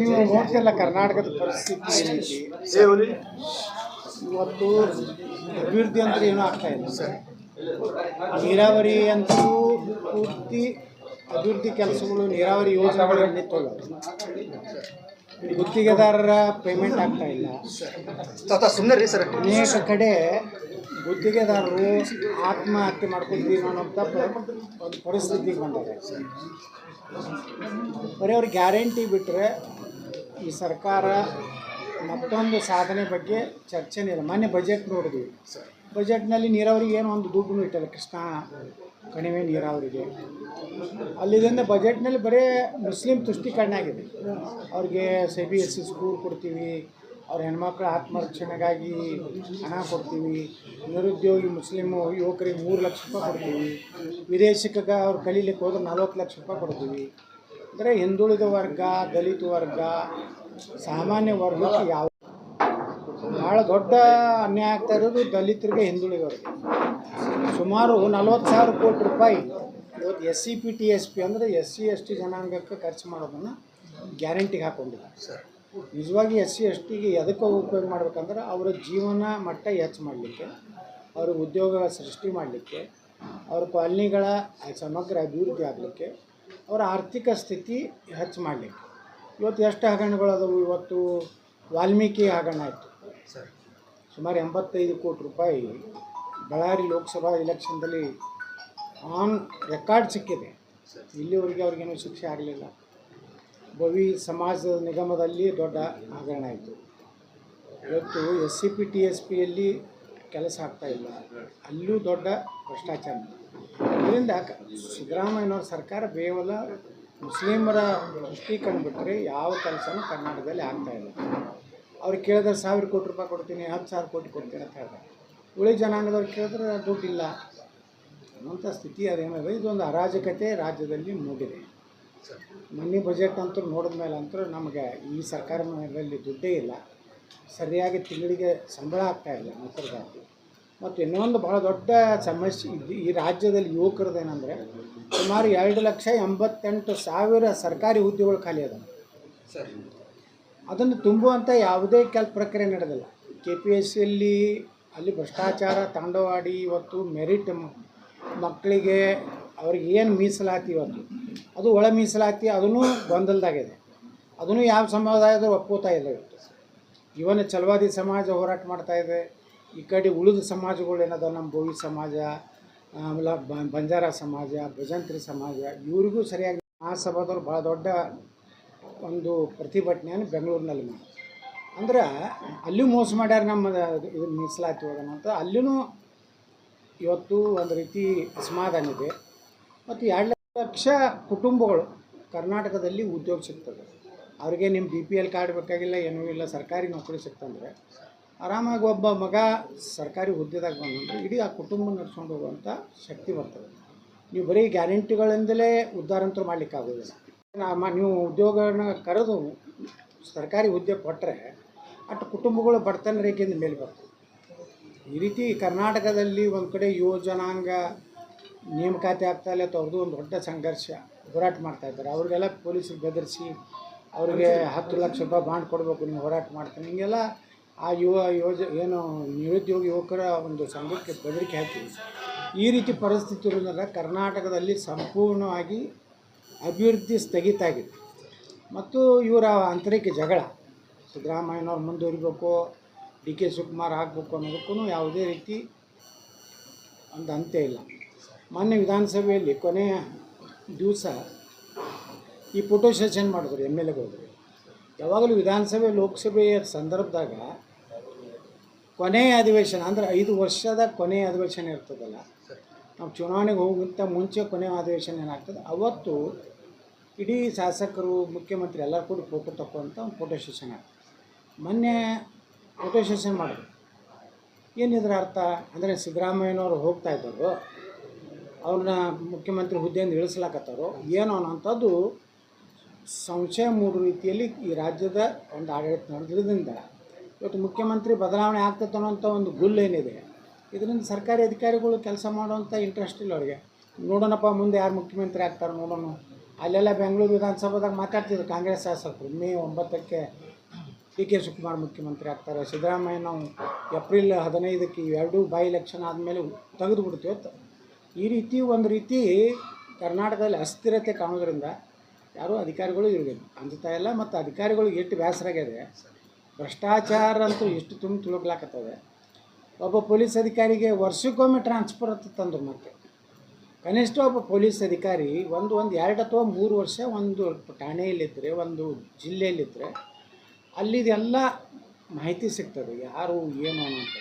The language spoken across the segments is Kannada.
ನೀವು ನೋಡ್ತಿಲ್ಲ ಕರ್ನಾಟಕದ ಪರಿಸ್ಥಿತಿ ಏನೈತಿ ಇವತ್ತು. ಅಭಿವೃದ್ಧಿ ಅಂದ್ರೆ ಏನೂ ಆಗ್ತಾ ಇಲ್ಲ ಸರ್. ನೀರಾವರಿ ಅಂತೂ ಪೂರ್ತಿ ಅಭಿವೃದ್ಧಿ ಕೆಲಸಗಳು, ನೀರಾವರಿ ಯೋಜನೆಗಳು ನಿಂತೋಗ, ಗುತ್ತಿಗೆದಾರರ ಪೇಮೆಂಟ್ ಆಗ್ತಾ ಇಲ್ಲ. ಸುಮ್ಮನೆ ರೀ ಸರ್, ಅನೇಕ ಕಡೆ ಗುತ್ತಿಗೆದಾರರು ಆತ್ಮಹತ್ಯೆ ಮಾಡ್ಕೊಳ್ತೀವಿ ಅನ್ನೋಂಥ ಒಂದು ಪರಿಸ್ಥಿತಿಗೆ ಬಂದಿದೆ. ಬರೀ ಅವ್ರಿಗೆ ಗ್ಯಾರಂಟಿ ಬಿಟ್ಟರೆ ಈ ಸರ್ಕಾರ ಮತ್ತೊಂದು ಸಾಧನೆ ಬಗ್ಗೆ ಚರ್ಚೆನೇ ಇಲ್ಲ. ಮೊನ್ನೆ ಬಜೆಟ್ ನೋಡಿದ್ವಿ, ಬಜೆಟ್ನಲ್ಲಿ ನೀರಾವರಿಗೆ ಏನು ಒಂದು ದುಡ್ಡು ಇಟ್ಟಲ್ಲ, ಕೃಷ್ಣಾ ಕಣಿವೆ ನೀರಾವರಿಗೆ. ಅಲ್ಲಿಂದ ಬಜೆಟ್ನಲ್ಲಿ ಬರೀ ಮುಸ್ಲಿಂ ತುಷ್ಟೀಕರಣ ಆಗಿದೆ. ಅವ್ರಿಗೆ CBSE ಸ್ಕೂಲ್ ಕೊಡ್ತೀವಿ, ಅವ್ರ ಹೆಣ್ಮಕ್ಳ ಆತ್ಮರಕ್ಷಣೆಗಾಗಿ ಹಣ ಕೊಡ್ತೀವಿ, ನಿರುದ್ಯೋಗಿ ಮುಸ್ಲಿಮು ಯುವಕರಿಗೆ 3 ಲಕ್ಷ ರೂಪಾಯಿ ಕೊಡ್ತೀವಿ, ವಿದೇಶಕ್ಕೆ ಅವ್ರು ಕಲೀಲಿಕ್ಕೆ ಹೋದ್ರೆ 40 ಲಕ್ಷ ರೂಪಾಯಿ ಕೊಡ್ತೀವಿ. ಅಂದರೆ ಹಿಂದುಳಿದ ವರ್ಗ, ದಲಿತ ವರ್ಗ, ಸಾಮಾನ್ಯ ವರ್ಗಕ್ಕೆ ಯಾವ ಭಾಳ ದೊಡ್ಡ ಅನ್ಯಾಯ ಆಗ್ತಾ ಇರೋದು ದಲಿತರಿಗೆ, ಹಿಂದುಳಿದವರಿಗೆ. ಸುಮಾರು 40,000 ಕೋಟಿ ರೂಪಾಯಿ ಇವತ್ತು SCPTSP ಅಂದರೆ SC ST ಜನಾಂಗಕ್ಕೆ ಖರ್ಚು ಮಾಡೋದನ್ನು ಗ್ಯಾರಂಟಿಗೆ ಹಾಕ್ಕೊಂಡಿದ್ದಾರೆ ಸರ್. ನಿಜವಾಗಿ SC STಗೆ ಎದಕ್ಕೆ ಉಪಯೋಗ ಮಾಡ್ಬೇಕಂದ್ರೆ ಅವರ ಜೀವನ ಮಟ್ಟ ಹೆಚ್ಚು ಮಾಡಲಿಕ್ಕೆ, ಅವ್ರ ಉದ್ಯೋಗ ಸೃಷ್ಟಿ ಮಾಡಲಿಕ್ಕೆ, ಅವ್ರ ಕಾಲನಿಗಳ ಸಮಗ್ರ ಅಭಿವೃದ್ಧಿ ಆಗಲಿಕ್ಕೆ, ಅವರ ಆರ್ಥಿಕ ಸ್ಥಿತಿ ಹೆಚ್ಚು ಮಾಡಲಿಕ್ಕೆ. ಇವತ್ತು ಎಷ್ಟು ಹಗರಣಗಳದವು. ಇವತ್ತು ವಾಲ್ಮೀಕಿ ಹಗರಣ ಆಯಿತು ಸರ್, ಸುಮಾರು 85 ಕೋಟಿ ರೂಪಾಯಿ ಬಳ್ಳಾರಿ ಲೋಕಸಭಾ ಎಲೆಕ್ಷನ್ದಲ್ಲಿ ಆನ್ ರೆಕಾರ್ಡ್ ಸಿಕ್ಕಿದೆ. ಇಲ್ಲಿವರೆಗೆ ಅವ್ರಿಗೇನೂ ಶಿಕ್ಷೆ ಆಗಲಿಲ್ಲ. ಭವಿ ಸಮಾಜ ನಿಗಮದಲ್ಲಿ ದೊಡ್ಡ ಹಗರಣ ಆಯಿತು. ಇವತ್ತು SCPTSPಯಲ್ಲಿ ಕೆಲಸ ಆಗ್ತಾಯಿಲ್ಲ, ಅಲ್ಲೂ ದೊಡ್ಡ ಭ್ರಷ್ಟಾಚಾರ. ಇದರಿಂದ ಸಿದ್ದರಾಮಯ್ಯನವ್ರ ಸರ್ಕಾರ ಕೇವಲ ಮುಸ್ಲಿಮರ ತುಷ್ಟೀಕರಣ ಬಿಟ್ಟರೆ ಯಾವ ಕೆಲಸನೂ ಕರ್ನಾಟಕದಲ್ಲಿ ಆಗ್ತಾಯಿಲ್ಲ. ಅವ್ರಿಗೆ ಕೇಳಿದ್ರೆ 1,000 ಕೋಟಿ ರೂಪಾಯಿ ಕೊಡ್ತೀನಿ, 10,000 ಕೋಟಿ ಕೊಡ್ತೀನಿ ಅಂತ ಹೇಳ್ತಾರೆ. ಉಳಿ ಜನಾಂಗದವ್ರು ಕೇಳಿದ್ರೆ ದುಡ್ಡಿಲ್ಲ ಅನ್ನೋಂಥ ಸ್ಥಿತಿ ಅದೇನಿದೆ. ಇದೊಂದು ಅರಾಜಕತೆ ರಾಜ್ಯದಲ್ಲಿ ಮೂಡಿದೆ. ಮೊನ್ನೆ ಬಜೆಟ್ ಅಂತೂ ನೋಡಿದ ಮೇಲೆ ಅಂತೂ ನಮಗೆ ಈ ಸರ್ಕಾರದಲ್ಲಿ ದುಡ್ಡೇ ಇಲ್ಲ, ಸರಿಯಾಗಿ ತಿಂಗಳಿಗೆ ಸಂಬಳ ಆಗ್ತಾಯಿಲ್ಲ ನೌಕರದಾರರು. ಮತ್ತು ಇನ್ನೊಂದು ಭಾಳ ದೊಡ್ಡ ಸಮಸ್ಯೆ ಈ ರಾಜ್ಯದಲ್ಲಿ ಯುವಕರದೇನೆಂದರೆ ಸುಮಾರು 2,88,000 ಸರ್ಕಾರಿ ಹುದ್ದೆಗಳು ಖಾಲಿ ಅದಾವೆ ಸರ್. ಅದನ್ನು ತುಂಬುವಂಥ ಯಾವುದೇ ಪ್ರಕ್ರಿಯೆ ನಡೆದಿಲ್ಲ. KPSCಯಲ್ಲಿ ಅಲ್ಲಿ ಭ್ರಷ್ಟಾಚಾರ ತಾಂಡವಾಡಿ ಇವತ್ತು ಮೆರಿಟ್ ಮಕ್ಕಳಿಗೆ ಅವ್ರಿಗೆ ಏನು ಮೀಸಲಾತಿ ಇವತ್ತು ಅದು ಒಳ ಮೀಸಲಾತಿ ಅದನ್ನು ಗೊಂದಲದಾಗಿದೆ. ಅದನ್ನು ಯಾವ ಸಮುದಾಯದವರು ಒಪ್ಕೋತಾ ಇಲ್ಲ. ಇವತ್ತು ಇವನ ಛಲವಾದಿ ಸಮಾಜ ಹೋರಾಟ ಮಾಡ್ತಾಯಿದೆ. ಈ ಕಡೆ ಉಳಿದ ಸಮಾಜಗಳು ಏನದ, ನಮ್ಮ ಭೋವಿ ಸಮಾಜ, ಆಮೇಲೆ ಬಂಜಾರ ಸಮಾಜ, ಭಜಂತ್ರಿ ಸಮಾಜ, ಇವ್ರಿಗೂ ಸರಿಯಾಗಿ ಆ ಸಭಾದವ್ರು ಭಾಳ ದೊಡ್ಡ ಒಂದು ಪ್ರತಿಭಟನೆಯನ್ನು ಬೆಂಗಳೂರಿನಲ್ಲಿ ಮಾಡಿ, ಅಂದ್ರೆ ಅಲ್ಲೂ ಮೋಸ ಮಾಡ್ಯಾರ ನಮ್ಮ ಇದನ್ನು ಮೀಸಲಾತಿ ಹೋಗೋಣ ಅಂತ. ಅಲ್ಲೂ ಇವತ್ತು ಒಂದು ರೀತಿ ಅಸಮಾಧಾನ ಇದೆ. ಮತ್ತು 2 ಲಕ್ಷ ಕುಟುಂಬಗಳು ಕರ್ನಾಟಕದಲ್ಲಿ ಉದ್ಯೋಗ ಸಿಗ್ತದೆ. ಅವ್ರಿಗೆ ನಿಮ್ಮ BPL ಕಾರ್ಡ್ ಬೇಕಾಗಿಲ್ಲ, ಏನೂ ಇಲ್ಲ, ಸರ್ಕಾರಿ ನೌಕರಿ ಸಿಕ್ತಂದರೆ ಆರಾಮಾಗಿ ಒಬ್ಬ ಮಗ ಸರ್ಕಾರಿ ಹುದ್ದೆದಾಗ ಬಂದಂದರೆ ಇಡೀ ಆ ಕುಟುಂಬ ನಡ್ಸ್ಕೊಂಡು ಹೋಗುವಂಥ ಶಕ್ತಿ ಬರ್ತದೆ. ನೀವು ಬರೀ ಗ್ಯಾರಂಟಿಗಳಿಂದಲೇ ಉದ್ಧಾರಂತೂ ಮಾಡಲಿಕ್ಕಾಗೋದಿಲ್ಲ. ನೀವು ಉದ್ಯೋಗನ ಕರೆದು ಸರ್ಕಾರಿ ಹುದ್ದೆ ಕೊಟ್ಟರೆ ಅಷ್ಟು ಕುಟುಂಬಗಳು ಬಡತನ ರೇಖೆಯಿಂದ ಮೇಲೆ ಬರ್ತವೆ. ಈ ರೀತಿ ಕರ್ನಾಟಕದಲ್ಲಿ ಒಂದು ಕಡೆ ಯುವಜನಾಂಗ ನೇಮಕಾತಿ ಆಗ್ತಾಯಿಲ್ಲ, ಅವ್ರದ್ದು ಒಂದು ದೊಡ್ಡ ಸಂಘರ್ಷ ಹೋರಾಟ ಮಾಡ್ತಾಯಿದ್ದಾರೆ. ಅವ್ರಿಗೆಲ್ಲ ಪೊಲೀಸರು ಬೆದರಿಸಿ ಅವ್ರಿಗೆ 10 ಲಕ್ಷ ರೂಪಾಯಿ ಬಾಂಡ್ ಕೊಡಬೇಕು, ನೀವು ಹೋರಾಟ ಮಾಡ್ತೀನಿ, ಹಿಂಗೆಲ್ಲ ಆ ಏನು ನಿರುದ್ಯೋಗ ಯುವಕರ ಒಂದು ಸಂಘಕ್ಕೆ ಬೆದರಿಕೆ ಹಾಕಿ ಈ ರೀತಿ ಪರಿಸ್ಥಿತಿ ಇರೋದ್ರಿಂದ ಕರ್ನಾಟಕದಲ್ಲಿ ಸಂಪೂರ್ಣವಾಗಿ ಅಭಿವೃದ್ಧಿ ಸ್ಥಗಿತ ಆಗಿದೆ. ಮತ್ತು ಇವರ ಆಂತರಿಕ ಜಗಳ, ಸಿದ್ದರಾಮಯ್ಯನವ್ರು ಮುಂದುವರಿಬೇಕು, DK ಶಿವಕುಮಾರ್ ಆಗಬೇಕು ಅನ್ನೋದಕ್ಕೂ ಯಾವುದೇ ರೀತಿ ಒಂದು ಅಂತ್ಯ ಇಲ್ಲ. ಮೊನ್ನೆ ವಿಧಾನಸಭೆಯಲ್ಲಿ ಕೊನೆಯ ದಿವಸ ಈ ಫೋಟೋ ಸೆಷನ್ ಮಾಡಿದ್ರು MLAಗಳು. ಯಾವಾಗಲೂ ವಿಧಾನಸಭೆ ಲೋಕಸಭೆಯ ಸಂದರ್ಭದಾಗ ಕೊನೆಯ ಅಧಿವೇಶನ ಅಂದರೆ 5 ವರ್ಷದ ಕೊನೆಯ ಅಧಿವೇಶನ ಇರ್ತದಲ್ಲ, ನಾವು ಚುನಾವಣೆಗೆ ಹೋಗೋಕ್ಕಿಂತ ಮುಂಚೆ ಕೊನೆಯ ಅಧಿವೇಶನ ಏನಾಗ್ತದೆ ಅವತ್ತು ಇಡೀ ಶಾಸಕರು, ಮುಖ್ಯಮಂತ್ರಿ ಎಲ್ಲರೂ ಕೂಡ ಫೋಟೋ ತಗೊಳ್ಳೋಂಥ ಒಂದು ಫೋಟೋ ಸೆಷನ್ ಆಗ್ತದೆ. ಮೊನ್ನೆ ಫೋಟೋ ಸೆಷನ್ ಮಾಡಿದ್ರು. ಏನಿದ್ರ ಅರ್ಥ ಅಂದರೆ ಸಿದ್ದರಾಮಯ್ಯನವರು ಹೋಗ್ತಾ ಇದ್ದರು, ಅವ್ರನ್ನ ಮುಖ್ಯಮಂತ್ರಿ ಹುದ್ದೆಯಿಂದ ಇಳಿಸ್ಲಾಕತ್ತಾರೋ ಏನೋ ಅನ್ನೋಂಥದ್ದು ಸಂಶಯ ಮೂಡುವ ರೀತಿಯಲ್ಲಿ ಈ ರಾಜ್ಯದ ಒಂದು ಆಡಳಿತ ನಡೆದ್ರಿಂದ ಇವತ್ತು ಮುಖ್ಯಮಂತ್ರಿ ಬದಲಾವಣೆ ಆಗ್ತದೆ ಅನ್ನೋಂಥ ಒಂದು ಗುಲ್ ಏನಿದೆ, ಇದರಿಂದ ಸರ್ಕಾರಿ ಅಧಿಕಾರಿಗಳು ಕೆಲಸ ಮಾಡುವಂಥ ಇಂಟ್ರೆಸ್ಟ್ ಇಲ್ಲ ಅವರಿಗೆ. ನೋಡೋಣಪ್ಪ ಮುಂದೆ ಯಾರು ಮುಖ್ಯಮಂತ್ರಿ ಆಗ್ತಾರೆ ನೋಡೋಣ ಅಲ್ಲೆಲ್ಲ ಬೆಂಗಳೂರು ವಿಧಾನಸಭಾದಾಗ ಮಾತಾಡ್ತಿದ್ರು ಕಾಂಗ್ರೆಸ್ ಶಾಸಕರು ಮೇ 9ಕ್ಕೆ ಡಿ ಕೆ ಶಿವಕುಮಾರ್ ಮುಖ್ಯಮಂತ್ರಿ ಆಗ್ತಾರೆ, ಸಿದ್ದರಾಮಯ್ಯ ನಾವು ಏಪ್ರಿಲ್ 15ಕ್ಕೆ ಎರಡೂ ಬೈ ಎಲೆಕ್ಷನ್ ಆದಮೇಲೆ ತೆಗೆದು ಬಿಡ್ತೀವಿ ಅಂತ. ಈ ರೀತಿ ಒಂದು ರೀತಿ ಕರ್ನಾಟಕದಲ್ಲಿ ಅಸ್ಥಿರತೆ ಕಾಣೋದ್ರಿಂದ ಯಾರೂ ಅಧಿಕಾರಿಗಳು ಇರಬೇಕು ಅನ್ಸುತ್ತಾ ಇಲ್ಲ. ಮತ್ತು ಅಧಿಕಾರಿಗಳಿಗೆ ಎಷ್ಟು ಬೇಸರಾಗಿದೆ, ಭ್ರಷ್ಟಾಚಾರ ಅಂತೂ ಎಷ್ಟು ತುಳುಕ್ಲಾಕತ್ತವೆ. ಒಬ್ಬ ಪೊಲೀಸ್ ಅಧಿಕಾರಿಗೆ ವರ್ಷಕ್ಕೊಮ್ಮೆ ಟ್ರಾನ್ಸ್ಫರ್ ಅಂತ ತಂದರು. ಮತ್ತು ಕನಿಷ್ಠ ಒಬ್ಬ ಪೊಲೀಸ್ ಅಧಿಕಾರಿ ಒಂದು 2 ಅಥವಾ 3 ವರ್ಷ ಒಂದು ಠಾಣೆಯಲ್ಲಿದ್ದರೆ, ಒಂದು ಜಿಲ್ಲೆಯಲ್ಲಿದ್ದರೆ ಅಲ್ಲಿದೆಲ್ಲ ಮಾಹಿತಿ ಸಿಗ್ತದೆ, ಯಾರು ಏನು ಅಂತ.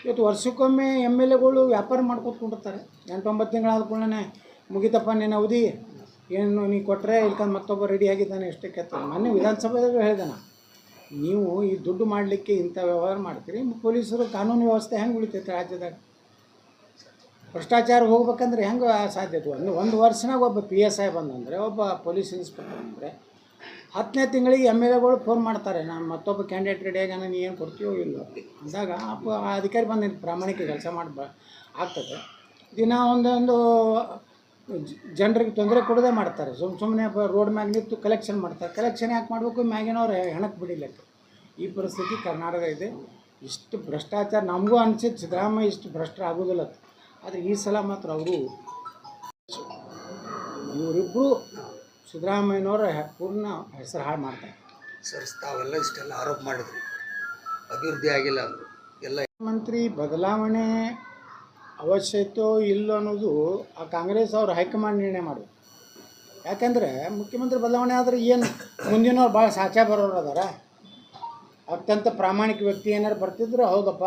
ಇವತ್ತು ವರ್ಷಕ್ಕೊಮ್ಮೆ MLAಗಳು ವ್ಯಾಪಾರ ಮಾಡ್ಕೊತ್ಕೊಂಡಿರ್ತಾರೆ. 8-9 ತಿಂಗಳಾದ ಕೂಡಲೇ ಮುಗಿತಪ್ಪ ನೀನು ಅವಧಿ, ಏನು ನೀ ಕೊಟ್ಟರೆ ಇಲ್ಕಂದು ಮತ್ತೊಬ್ಬ ರೆಡಿ ಆಗಿದ್ದಾನೆ ಎಷ್ಟಕ್ಕೆ ಅಂತ. ಮೊನ್ನೆ ವಿಧಾನಸಭೆದಾಗ ಹೇಳಿದೆ ನಾನು, ನೀವು ಈ ದುಡ್ಡು ಮಾಡಲಿಕ್ಕೆ ಇಂಥ ವ್ಯವಹಾರ ಮಾಡ್ತೀರಿ, ಪೊಲೀಸರು ಕಾನೂನು ವ್ಯವಸ್ಥೆ ಹೆಂಗೆ ಉಳಿತೈತೆ ರಾಜ್ಯದಾಗ? ಭ್ರಷ್ಟಾಚಾರ ಹೋಗ್ಬೇಕಂದ್ರೆ ಹೆಂಗೆ ಸಾಧ್ಯತೆ? ಒಂದು ವರ್ಷನಾಗ ಒಬ್ಬ PSI ಬಂದಂದರೆ, ಒಬ್ಬ ಪೊಲೀಸ್ ಇನ್ಸ್ಪೆಕ್ಟರ್ ಅಂದರೆ 10ನೇ ತಿಂಗಳಿಗೆ MLAಗಳು ಫೋನ್ ಮಾಡ್ತಾರೆ, ನಾನು ಮತ್ತೊಬ್ಬ ಕ್ಯಾಂಡಿಡೇಟ್ ರೆಡಿಯಾಗಿ ನಾನು ಏನು ಕೊಡ್ತೀವೋ ಇಲ್ಲೋ ಅಂದಾಗ ಆ ಅಧಿಕಾರಿ ಬಂದು ಪ್ರಾಮಾಣಿಕ ಕೆಲಸ ಮಾಡಿ ಆಗ್ತದೆ. ದಿನ ಒಂದೊಂದು ಜನರಿಗೆ ತೊಂದರೆ ಕೊಡೋದೇ ಮಾಡ್ತಾರೆ. ಸುಮ್ಮನೆ ರೋಡ್ ಮ್ಯಾಗ ನಿಂತು ಕಲೆಕ್ಷನ್ ಮಾಡ್ತಾರೆ. ಕಲೆಕ್ಷನ್ ಯಾಕೆ ಮಾಡಬೇಕು? ಮ್ಯಾಗಿನವ್ರು ಹೆಣಕ್ಕೆ ಬಿಡಿಲಿಕ್ಕೆ. ಈ ಪರಿಸ್ಥಿತಿ ಕರ್ನಾಟಕ ಇದೆ. ಇಷ್ಟು ಭ್ರಷ್ಟಾಚಾರ ನಮಗೂ ಅನಿಸಿದ್ದು ಸಿದ್ದರಾಮಯ್ಯ ಇಷ್ಟು ಭ್ರಷ್ಟರು ಆಗೋದಿಲ್ಲ. ಆದರೆ ಈ ಸಲ ಮಾತ್ರ ಅವರು ಇವರಿಬ್ಬರು ಸಿದ್ದರಾಮಯ್ಯನವರ ಪೂರ್ಣ ಹೆಸರು ಹಾಳು ಮಾಡ್ತಾರೆ. ಸರ್, ತಾವೆಲ್ಲ ಇಷ್ಟೆಲ್ಲ ಆರೋಪ ಮಾಡಿದ್ರಿ, ಅಭಿವೃದ್ಧಿ ಆಗಿಲ್ಲ ಅಂದರು ಎಲ್ಲ. ಮುಖ್ಯಮಂತ್ರಿ ಬದಲಾವಣೆ ಅವಶ್ಯಕತೆ ಇಲ್ಲೋ ಅನ್ನೋದು ಆ ಕಾಂಗ್ರೆಸ್ ಅವರು ಹೈಕಮಾಂಡ್ ನಿರ್ಣಯ ಮಾಡಬೇಕು. ಯಾಕೆಂದರೆ ಮುಖ್ಯಮಂತ್ರಿ ಬದಲಾವಣೆ ಆದರೆ ಏನು ಮುಂದಿನವ್ರು ಭಾಳ ಸಾಚಾ ಬರೋರು ಅದಾರ. ಅತ್ಯಂತ ಪ್ರಾಮಾಣಿಕ ವ್ಯಕ್ತಿ ಏನಾರು ಬರ್ತಿದ್ರು, ಹೌದಪ್ಪ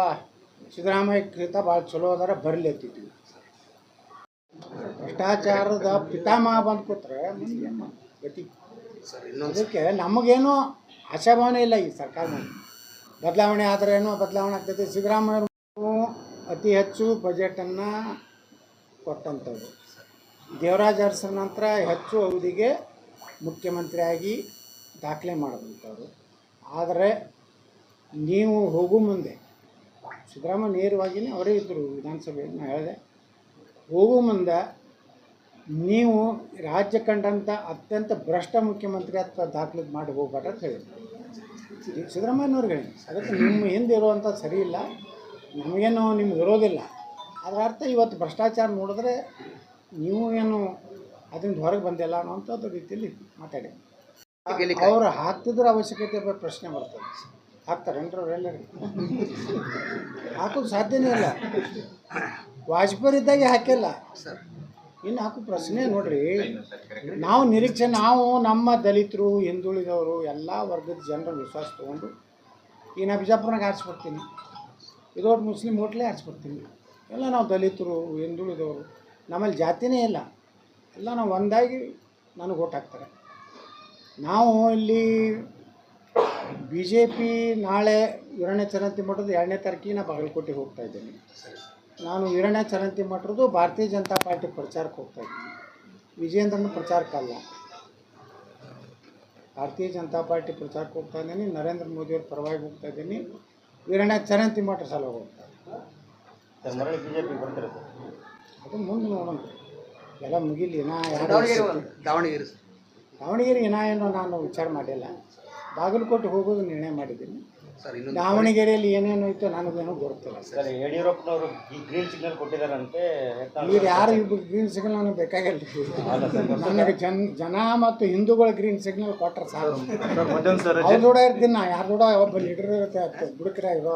ಸಿದ್ದರಾಮಯ್ಯ ಭಾಳ ಚಲೋ ಅದಾರ, ಬರಲಿ ಅಂತಿದ್ವಿ. ಭ್ರಷ್ಟಾಚಾರದ ಪಿತಾಮಹ ಬಂದು ಕೂತ್ರೆ ಮುಂದೆ ಗತಿ. ಅದಕ್ಕೆ ನಮಗೇನೋ ಆಶಾಭಾವನೆ ಇಲ್ಲ ಈ ಸರ್ಕಾರ ಬದಲಾವಣೆ ಆದರೆ ಏನೋ ಬದಲಾವಣೆ ಆಗ್ತೈತೆ. ಸಿದ್ದರಾಮಯ್ಯ ಅತಿ ಹೆಚ್ಚು ಬಜೆಟನ್ನು ಕೊಟ್ಟಂಥವ್ರು, ದೇವರಾಜ ಅರಸರ ನಂತರ ಹೆಚ್ಚು ಅವಧಿಗೆ ಮುಖ್ಯಮಂತ್ರಿಯಾಗಿ ದಾಖಲೆ ಮಾಡಿದಂಥವ್ರು. ಆದರೆ ನೀವು ಹೋಗೋ ಮುಂದೆ ಸಿದ್ದರಾಮಯ್ಯ ನೇರವಾಗಿಯೇ ಅವರೇ ಇದ್ದರು ವಿಧಾನಸಭೆಯಲ್ಲಿ. ನಾನು ಹೇಳಿದೆ, ಹೋಗೋ ಮುಂದೆ ನೀವು ರಾಜ್ಯ ಕಂಡಂಥ ಅತ್ಯಂತ ಭ್ರಷ್ಟ ಮುಖ್ಯಮಂತ್ರಿ ಅಥವಾ ದಾಖಲೆ ಮಾಡಿ ಹೋಗ್ಬೇಡ ಅಂತ ಹೇಳಿದ್ರು ಸಿದ್ದರಾಮಯ್ಯನವ್ರಿಗೆ. ಅದಕ್ಕೆ ನಿಮ್ಮ ಹಿಂದೆ ಇರುವಂಥ ಸರಿ ಇಲ್ಲ, ನಮಗೇನು ನಿಮ್ಗೆ ಇರೋದಿಲ್ಲ. ಅದರ ಅರ್ಥ ಇವತ್ತು ಭ್ರಷ್ಟಾಚಾರ ನೋಡಿದ್ರೆ ನೀವು ಏನು ಅದರಿಂದ ಹೊರಗೆ ಬಂದಿಲ್ಲ ಅನ್ನೋಂಥದ್ದು ರೀತಿಯಲ್ಲಿ ಮಾತಾಡಿ ಅವ್ರು ಹಾಕ್ತಿದ್ರ ಅವಶ್ಯಕತೆ ಪ್ರಶ್ನೆ ಬರ್ತದೆ. ಹಾಕ್ತಾರೇನ್ರಿ ಅವರೆಲ್ಲರೂ? ಹಾಕೋದು ಸಾಧ್ಯನೇ ಇಲ್ಲ. ವಾಜಪೇಯಿ ಇದ್ದಾಗೆ ಹಾಕಿಲ್ಲ, ಇನ್ನು ಹಾಕೋ ಪ್ರಶ್ನೆ ನೋಡ್ರಿ. ನಾವು ನಿರೀಕ್ಷೆ, ನಾವು ನಮ್ಮ ದಲಿತರು, ಹಿಂದುಳಿದವರು ಎಲ್ಲ ವರ್ಗದ ಜನರ ವಿಶ್ವಾಸ ತೊಗೊಂಡು ಈ ನಾ ಬಿಜಾಪುರನಾಗ ಆರಿಸ್ಬಿಡ್ತೀನಿ, ಇದೊಟ್ಟು ಮುಸ್ಲಿಮ್ ಹೋಟ್ಲೇ ಆರಿಸ್ಬಿಡ್ತೀನಿ. ಎಲ್ಲ ನಾವು ದಲಿತರು, ಹಿಂದುಳಿದವರು, ನಮ್ಮಲ್ಲಿ ಜಾತಿನೇ ಇಲ್ಲ, ಎಲ್ಲ ನಾವು ಒಂದಾಗಿ ನನಗೆ ಓಟ್ ಹಾಕ್ತಾರೆ. ನಾವು ಇಲ್ಲಿ BJP ನಾಳೆ ವೀರಣ್ಣ ಚರಂತಿ ಮಠದ 2ನೇ ತಾರೀಕಿಗೆ ನಾನು ಬಾಗಲಕೋಟೆಗೆ ಹೋಗ್ತಾ ಇದ್ದೀನಿ. ನಾನು ವೀರಣ್ಣ ಚರಂತಿ ಮಠದ್ದು ಭಾರತೀಯ ಜನತಾ ಪಾರ್ಟಿ ಪ್ರಚಾರಕ್ಕೆ ಹೋಗ್ತಾ ಇದ್ದೀನಿ, ವಿಜಯೇಂದ್ರನ ಪ್ರಚಾರಕ್ಕಲ್ಲ. ಭಾರತೀಯ ಜನತಾ ಪಾರ್ಟಿ ಪ್ರಚಾರಕ್ಕೆ ಹೋಗ್ತಾ ಇದ್ದೀನಿ, ನರೇಂದ್ರ ಮೋದಿಯವ್ರ ಪರವಾಗಿ ಹೋಗ್ತಾ ಇದ್ದೀನಿ, ವೀರಣ್ಣ ಚರಂತಿ ಮಠ ಸಲ ಹೋಗ್ತಾ ಇದ್ದೀನಿ. ಅದು ಮುಂದೆ ನೋಡೋಣ, ಎಲ್ಲ ಮುಗಿಲಿ. ದಾವಣಗೆರೆ ಏನೋ ನಾನು ವಿಚಾರ ಮಾಡಿಲ್ಲ, ಬಾಗಲಕೋಟೆ ಹೋಗೋದು ನಿರ್ಣಯ ಮಾಡಿದ್ದೀನಿ. ದಾವಣಗೆರೆಯಲ್ಲಿ ಏನೇನು ಇತ್ತು ನನಗೇನೋ ಗೊತ್ತಿಲ್ಲ. ಸರ್, ಯಡಿಯೂರಪ್ಪನವರು ಗ್ರೀನ್ ಸಿಗ್ನಲ್ ಕೊಟ್ಟಿದ್ದಾರಂತೆ. ಇವ್ರು ಯಾರು ಇಬ್ಬರು ಗ್ರೀನ್ ಸಿಗ್ನಲ್ ನನಗೆ ಬೇಕಾಗಿಲ್ಲ. ನನಗೆ ಜನ ಮತ್ತು ಹಿಂದೂಗಳ ಗ್ರೀನ್ ಸಿಗ್ನಲ್ ಕೊಟ್ಟರೆ ಸಾಕು. ಅವ್ರ ದೂಡ ಇರ್ತೀನಿ ನಾ, ಯಾರ ದೂಡ ಒಬ್ಬ ಲೀಡರ್ ಇರುತ್ತೆ ಬುಡಕರ ಇರೋ.